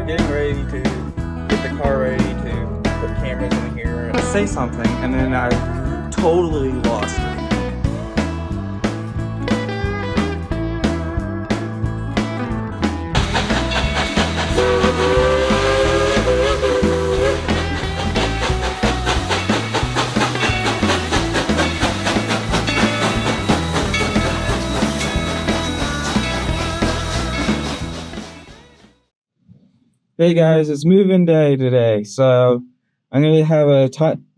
we're getting ready to get the car ready to put cameras in here and say something, and then I totally lost it. Hey guys, it's move-in day today, so I'm going to have a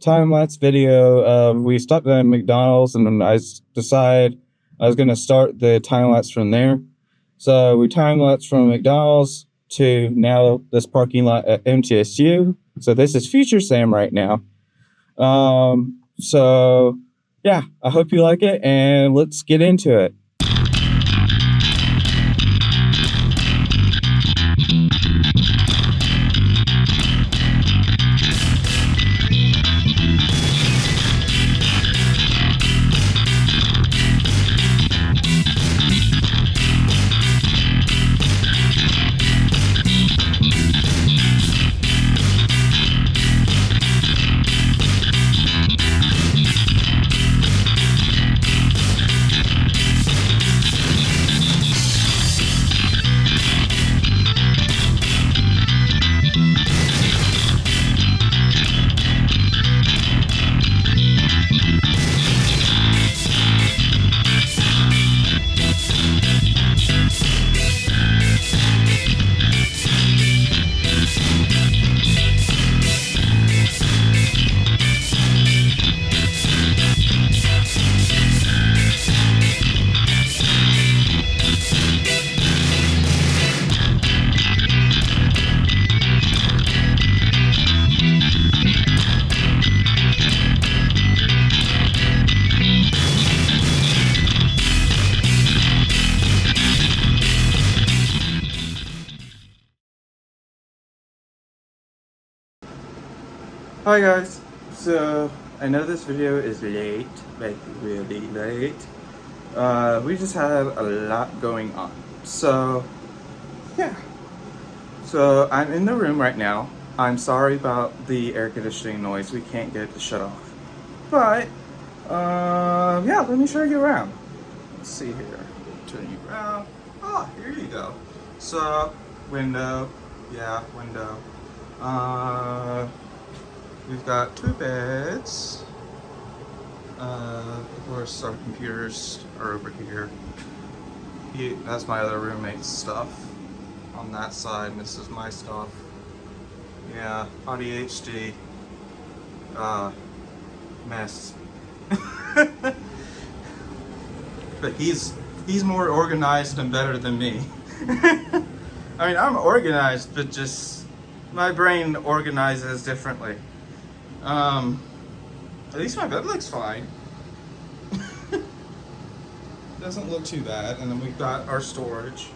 time-lapse video of we stopped at McDonald's, and then I decided I was going to start the time-lapse from there. So we time-lapse from McDonald's to now this parking lot at MTSU. So this is Future Sam right now. So yeah, I hope you like it, and let's get into it. Hi guys, so I know this video is late, like really late. We just had a lot going on, so yeah. So I'm in the room right now. I'm sorry about the air conditioning noise. We can't get it to shut off, but yeah, let me show you around. Let's see here, turn you around. Oh, here you go. So window, yeah, window. We've got two beds. Of course, our computers are over here. That's my other roommate's stuff on that side, and this is my stuff. Yeah, ADHD. Mess. But he's more organized and better than me. I mean, I'm organized, but just my brain organizes differently. At least my bed looks fine. Doesn't look too bad. And then we've got our storage.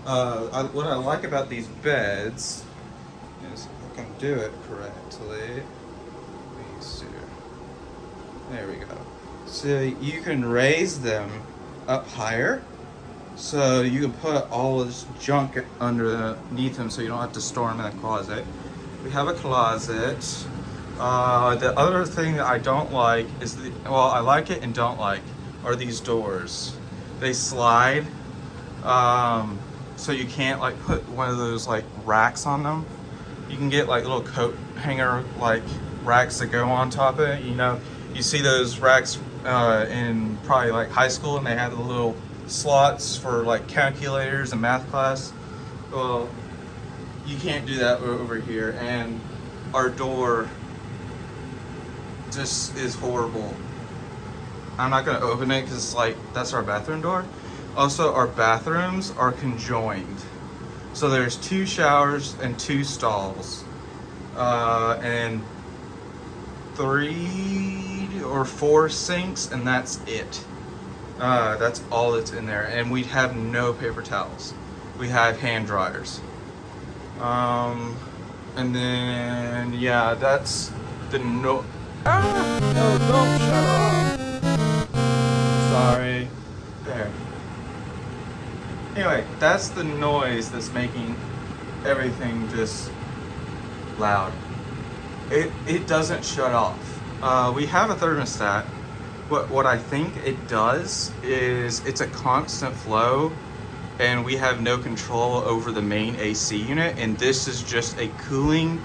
What I like about these beds is if I can do it correctly. Let me see. There we go. So you can raise them up higher. So you can put all this junk underneath them so you don't have to store them in a closet. We have a closet. The other thing that I don't like is I like it and don't like are these doors. They slide, so you can't like put one of those like racks on them. You can get like little coat hanger like racks that go on top of it. You know, you see those racks in probably like high school, and they have the little slots for like calculators and math class. Well, you can't do that over here, and our door just is horrible. I'm not gonna open it because like that's our bathroom door. Also, our bathrooms are conjoined, so there's 2 showers and 2 stalls, and 3 or 4 sinks, and that's it. That's all that's in there, and we have no paper towels. We have hand dryers. And then yeah, that's the no. No, don't shut off. Sorry. There. Anyway, that's the noise that's making everything just loud. It doesn't shut off. We have a thermostat. What I think it does is it's a constant flow, and we have no control over the main AC unit, and this is just a cooling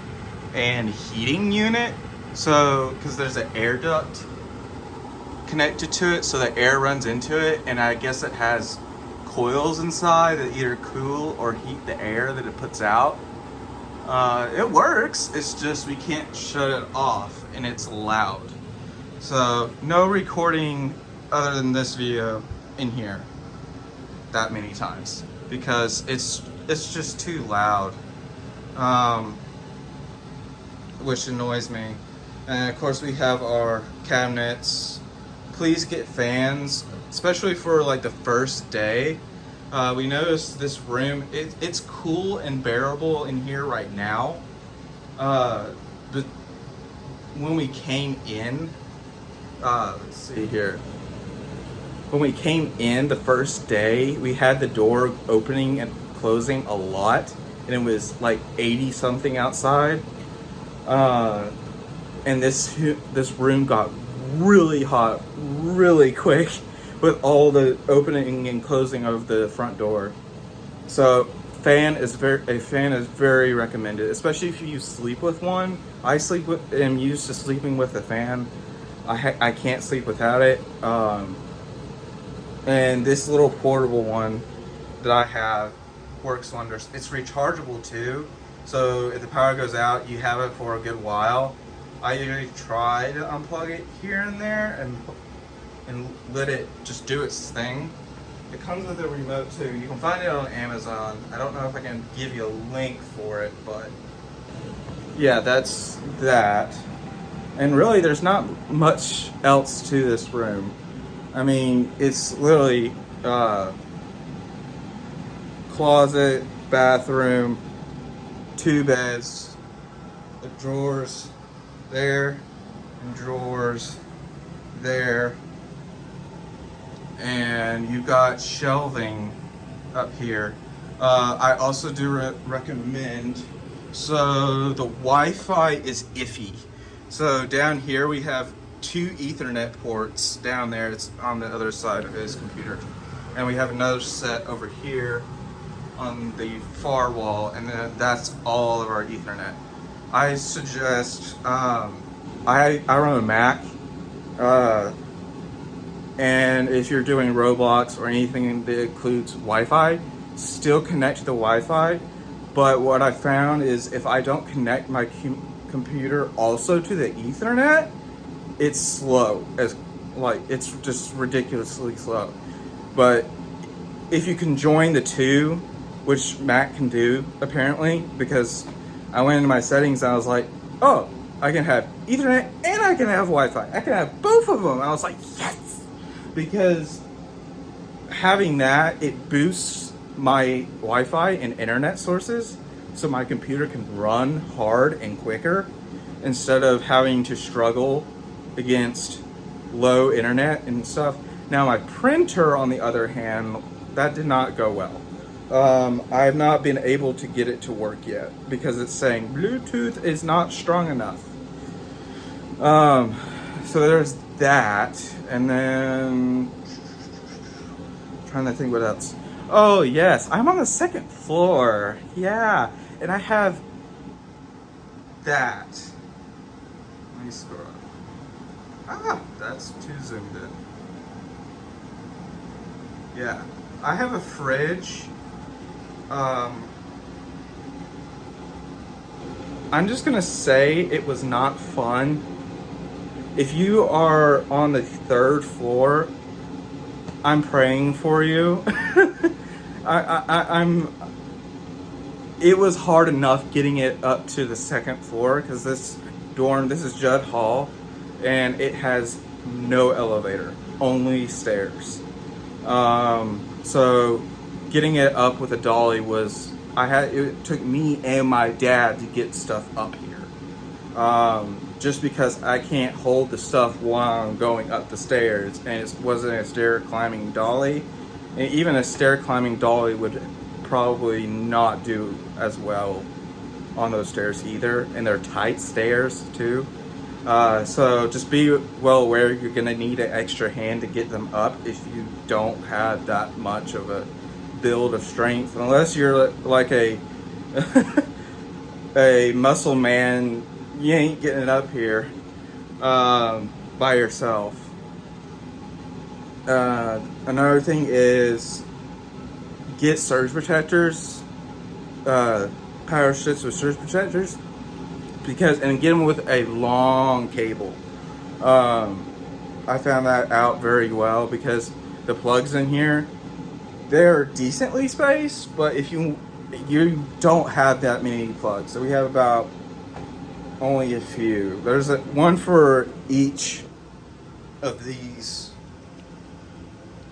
and heating unit. So, because there's an air duct connected to it, so the air runs into it, and I guess it has coils inside that either cool or heat the air that it puts out. It works, it's just we can't shut it off, and it's loud. So no recording other than this video in here that many times, because it's just too loud, which annoys me. And of course we have our cabinets. Please get fans, especially for like the first day. We noticed this room, it's cool and bearable in here right now, but when we came in, let's see here. When we came in the first day, we had the door opening and closing a lot, and it was like 80 something outside. And this room got really hot really quick with all the opening and closing of the front door. So a fan is very recommended, especially if you sleep with one. I am used to sleeping with a fan. I can't sleep without it. And this little portable one that I have works wonders. It's rechargeable too, so if the power goes out, you have it for a good while. I usually try to unplug it here and there and let it just do its thing. It comes with a remote too. You can find it on Amazon. I don't know if I can give you a link for it, but yeah, that's that. And really, there's not much else to this room. I mean, it's literally closet, bathroom, 2 beds, the drawers there, and drawers there, and you've got shelving up here. I also do recommend, so the Wi-Fi is iffy. So down here we have 2 Ethernet ports down there. It's on the other side of his computer, and we have another set over here on the far wall, and then that's all of our Ethernet. I suggest I run a Mac, and if you're doing Roblox or anything that includes Wi-Fi, still connect to the Wi-Fi. But what I found is if I don't connect my computer also to the Ethernet, it's slow, it's just ridiculously slow. But if you can join the 2, which Mac can do apparently, because I went into my settings and I was like, oh, I can have Ethernet and I can have Wi-Fi. I can have both of them. I was like, yes! Because having that, it boosts my Wi-Fi and internet sources, so my computer can run hard and quicker instead of having to struggle against low internet and stuff. Now my printer, on the other hand, that did not go well. I have not been able to get it to work yet because it's saying Bluetooth is not strong enough. So there's that, and then I'm trying to think what else. Oh yes, I'm on the 2nd floor. Yeah, and I have that. Let me scroll up. Ah, that's too zoomed in. Yeah, I have a fridge. I'm just gonna say it was not fun. If you are on the 3rd floor, I'm praying for you. It was hard enough getting it up to the 2nd floor because this is Judd Hall, and it has no elevator, only stairs. So getting it up with a dolly it took me and my dad to get stuff up here. Just because I can't hold the stuff while I'm going up the stairs, and it wasn't a stair climbing dolly. And even a stair climbing dolly would probably not do as well on those stairs either, and they're tight stairs too. So just be well aware you're gonna need an extra hand to get them up if you don't have that much of a build of strength, unless you're like a a muscle man. You ain't getting it up here by yourself. Another thing is get surge protectors, power strips with surge protectors, and get them with a long cable. I found that out very well because the plugs in here, they're decently spaced, but if you don't have that many plugs, so we have about only a few. There's one for each of these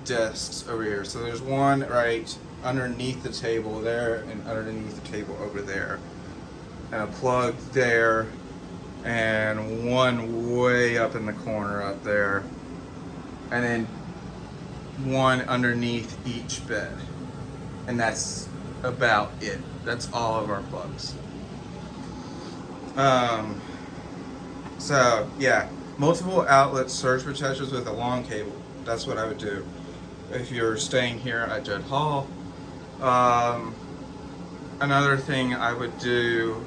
desks over here. So there's one right underneath the table there, and underneath the table over there, and a plug there, and one way up in the corner up there, and then one underneath each bed, and that's about it. That's all of our plugs. So yeah, multiple outlet surge protectors with a long cable. That's what I would do if you're staying here at Judd Hall. Another thing I would do,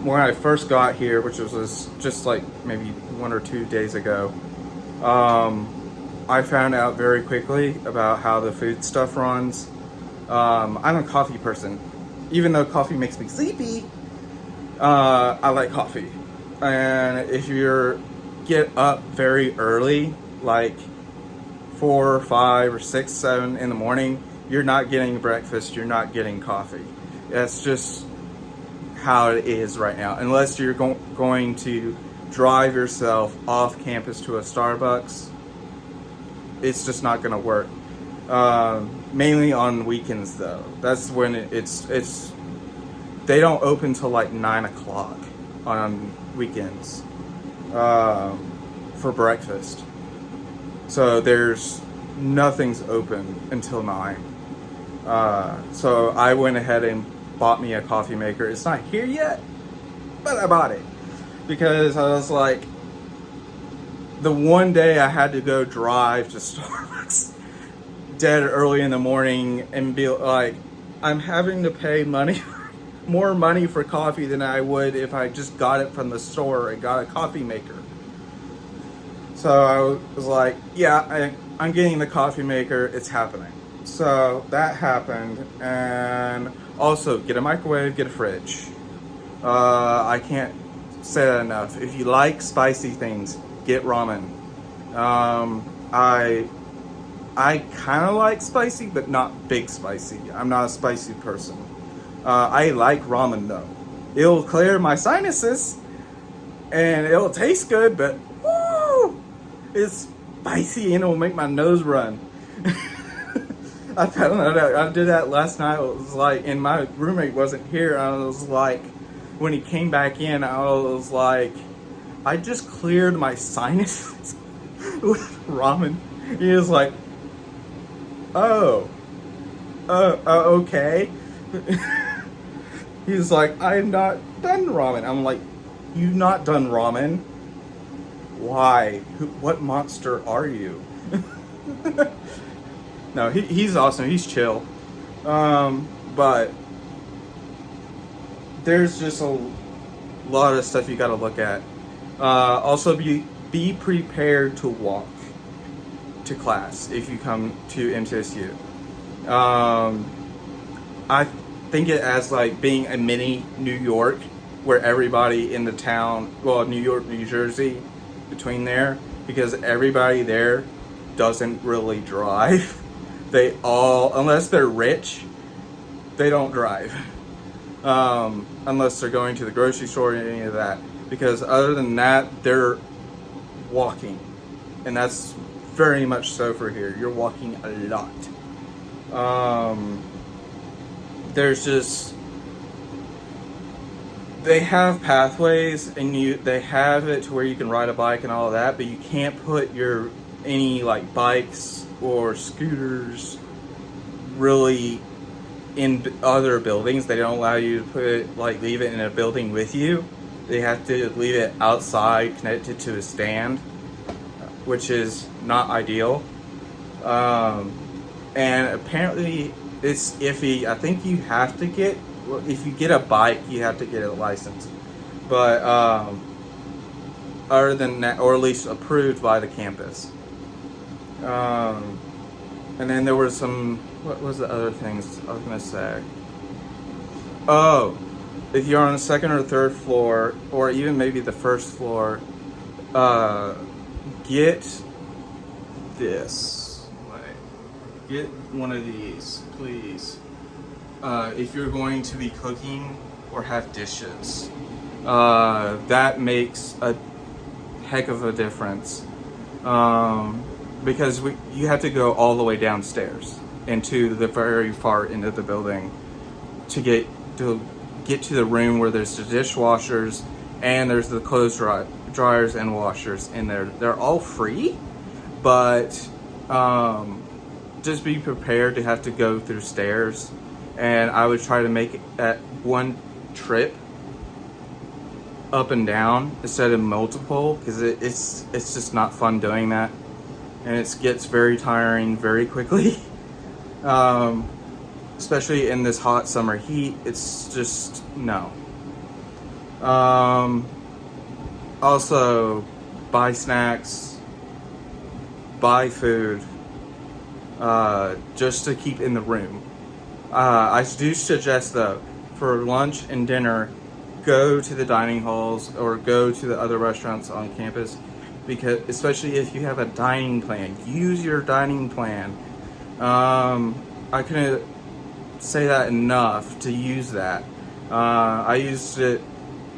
when I first got here, which was just like maybe 1 or 2 days ago, I found out very quickly about how the food stuff runs. I'm a coffee person. Even though coffee makes me sleepy, I like coffee. And if you get up very early, like 4, 5, or 6, 7 in the morning, you're not getting breakfast, you're not getting coffee. That's just how it is right now. Unless you're going to drive yourself off campus to a Starbucks, it's just not going to work. Mainly on weekends though. That's when it's they don't open till like 9 o'clock on weekends for breakfast. So nothing's open until 9. So I went ahead and bought me a coffee maker. It's not here yet, but I bought it because I was like, the one day I had to go drive to Starbucks dead early in the morning and be like, I'm having to pay more money for coffee than I would if I just got it from the store and got a coffee maker. So I was like, yeah, I'm getting the coffee maker, it's happening. So that happened, and also get a microwave, get a fridge. I can't say that enough. If you like spicy things, get ramen. I kind of like spicy, but not big spicy. I'm not a spicy person. I like ramen though. It'll clear my sinuses, and it'll taste good, but woo, it's spicy and it'll make my nose run. I found out I did that last night. It was like, and my roommate wasn't here. I was like, when he came back in, I was like, I just cleared my sinuses with ramen. He was like, okay. He's like, I'm not done ramen. I'm like, you not done ramen? Why? What monster are you? No, he's awesome. He's chill. But there's just a lot of stuff you got to look at. Also, be prepared to walk to class if you come to MTSU. I think it as like being a mini New York, where everybody in the town, well, New York, New Jersey, between there, because everybody there doesn't really drive. They all, unless they're rich, they don't drive. Unless they're going to the grocery store or any of that. Because other than that, they're walking. And that's very much so for here. You're walking a lot. There's just, they have pathways, and they have it to where you can ride a bike and all of that, but you can't put any like bikes or scooters really in other buildings. They don't allow you to leave it in a building with you. They have to leave it outside, connected to a stand, which is not ideal. And apparently it's iffy. I think you have to get, if you get a bike, you have to get a license. But other than that, or at least approved by the campus. And then there were some, what was the other things I was gonna say? Oh, if you're on the second or third floor, or even maybe the first floor, get this. Get one of these, please. If you're going to be cooking or have dishes, that makes a heck of a difference. Because you have to go all the way downstairs into the very far end of the building to get to the room where there's the dishwashers and there's the clothes dryers and washers in there. They're all free, but just be prepared to have to go through stairs. And I would try to make it at one trip up and down instead of multiple, because it's just not fun doing that. And it gets very tiring very quickly. Especially in this hot summer heat, it's just, no. Also, buy snacks, buy food, just to keep in the room. I do suggest though, for lunch and dinner, go to the dining halls or go to the other restaurants on campus. Because especially if you have a dining plan, use your dining plan. I couldn't say that enough to use that. I used it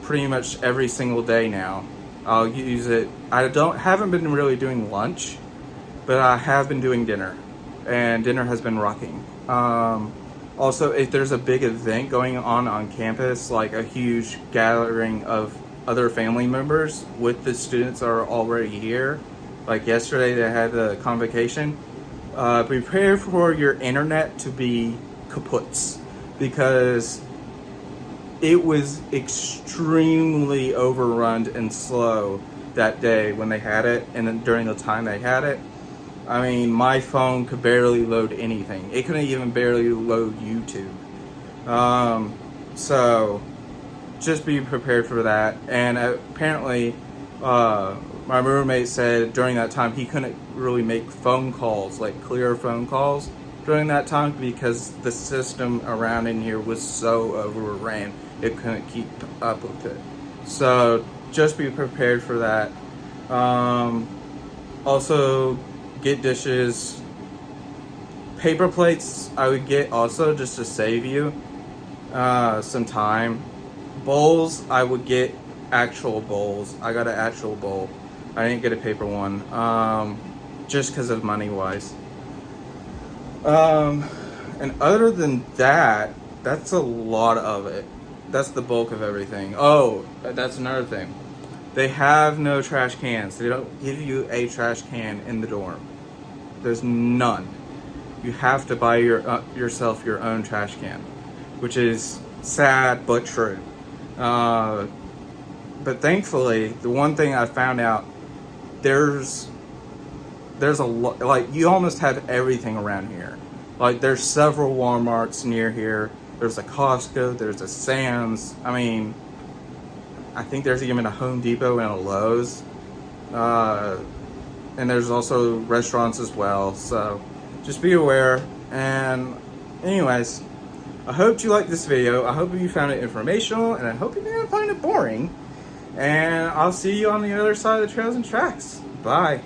pretty much every single day now. I'll use it. I haven't been really doing lunch, but I have been doing dinner, and dinner has been rocking. Also, if there's a big event going on campus, like a huge gathering of other family members with the students that are already here, like yesterday they had the convocation, prepare for your internet to be kaputs, because it was extremely overrun and slow that day when they had it, and then during the time they had it. I mean, my phone could barely load anything. It couldn't even barely load YouTube. So just be prepared for that. And apparently, my roommate said during that time he couldn't really make phone calls, like clear phone calls during that time, because the system around in here was so overran, it couldn't keep up with it. So just be prepared for that. Also, get dishes. Paper plates I would get also, just to save you some time. Bowls, I would get actual bowls. I got an actual bowl. I didn't get a paper one, just because of money wise. And other than that, that's a lot of it. That's the bulk of everything. Oh, that's another thing. They have no trash cans. They don't give you a trash can in the dorm. There's none. You have to buy yourself your own trash can, which is sad but true. But thankfully, the one thing I found out, there's a lot, like, you almost have everything around here. Like, there's several Walmarts near here. There's a Costco, there's a Sam's. I mean, I think there's even a Home Depot and a Lowe's. And there's also restaurants as well. So just be aware. And anyways, I hope you liked this video. I hope you found it informational, and I hope you didn't find it boring. And I'll see you on the other side of the trails and tracks. Bye.